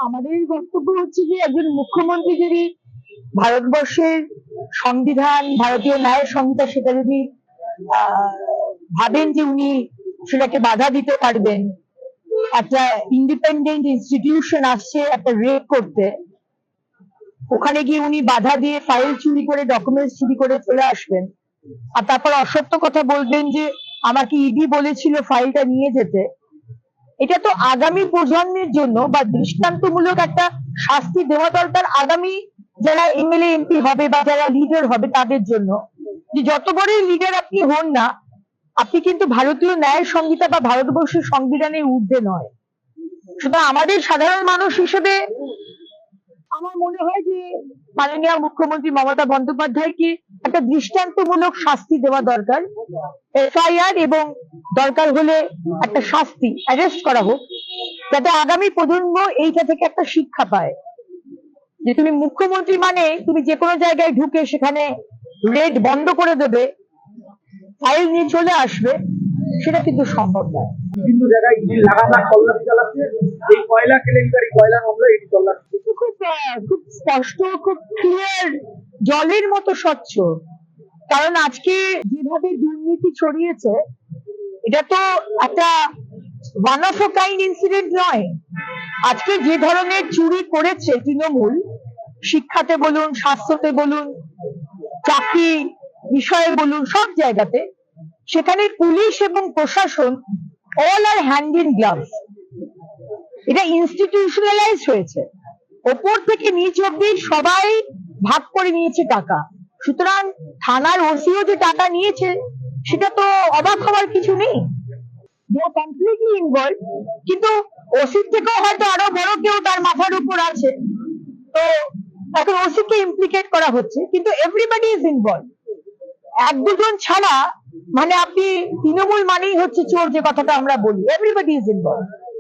আমাদের বক্তব্য হচ্ছে যে একজন মুখ্যমন্ত্রী যদি ভারতবর্ষের সংবিধান, ভারতীয় ন্যায় সংহিতা, সেটা যদি ভাবেন যে উনি সেটাকে বাধা দিতে পারবেন, একটা ইন্ডিপেন্ডেন্ট ইনস্টিটিউশন আসছে একটা রেড করতে, ওখানে গিয়ে উনি বাধা দিয়ে ফাইল চুরি করে, ডকুমেন্টস চুরি করে চলে আসবেন, আর তারপর অসত্য কথা বলবেন যে আমাকে ইডি বলেছিল ফাইলটা নিয়ে যেতে, এটা তো আগামী প্রজন্মের জন্য বা দৃষ্টান্তমূলক একটা শাস্তি দেওয়া দরকার আগামী যারা এমএলএ এমপি হবে বা যারা লিডার হবে তাদের জন্য, যে যত বড়ই লিডার আপনি হন না, আপনি কিন্তু ভারতীয় ন্যায় সংহিতা বা ভারতবর্ষের সংবিধানের ঊর্ধ্বে নয়। সুতরাং আমাদের সাধারণ মানুষ হিসেবে আমার মনে হয় যে মাননীয় মুখ্যমন্ত্রী মমতা বন্দ্যোপাধ্যায়কে একটা দৃষ্টান্তমূলক শাস্তি দেওয়া দরকার, এফআইআর এবং দরকার হলে একটা শাস্তি, অ্যারেস্ট করা হোক, যাতে আগামী প্রজন্ম এইটা থেকে একটা শিক্ষা পায় যে তুমি মুখ্যমন্ত্রী মানে তুমি যে কোনো জায়গায় ঢুকে সেখানে রেড বন্ধ করে দেবে, ফাইল নিয়ে চলে আসবে, সেটা কিন্তু সম্ভব নয়। বিভিন্ন জায়গায় ইডি লাগাতার তল্লাশি চালাচ্ছে, এই কয়লা কেলেঙ্কারি, কয়লা মামলা ইডি তল্লাশি খুব স্পষ্ট, খুব ক্লিয়ার, জলের মতো স্বচ্ছ। কারণ আজকে যেভাবে দুর্নীতি ছড়িয়েছে, এটা তো একটা one of a kind incident নয়। আজকে যে ধরনের চুরি করেছে তৃণমূল, শিক্ষাতে বলুন, স্বাস্থ্যতে বলুন, চাকরি বিষয়ে বলুন, সব জায়গাতে, সেখানে পুলিশ এবং প্রশাসন all are hand in gloves. এটা ইনস্টিটিউশনালাইজ হয়েছে, ওপর থেকে নিচ অব্দি সবাই ভাগ করে নিয়েছে টাকা। সুতরাং থানার ওসিও যে টাকা নিয়েছে সেটা তো অবাক হওয়ার কিছু নেই, কমপ্লিটলি ইনভলভ। কিন্তু ওসির থেকেও হয়তো আরো বড় কেউ তার মাথার উপর আছে, তো এখন ওসিকে ইমপ্লিকেট করা হচ্ছে, কিন্তু এভরিবডি ইজ ইনভলভ। এক দুজন ছাড়া মানে আপনি তৃণমূল মানেই হচ্ছে চোর, যে কথাটা আমরা বলি, এভরিবডি ইজ ইনভলভ।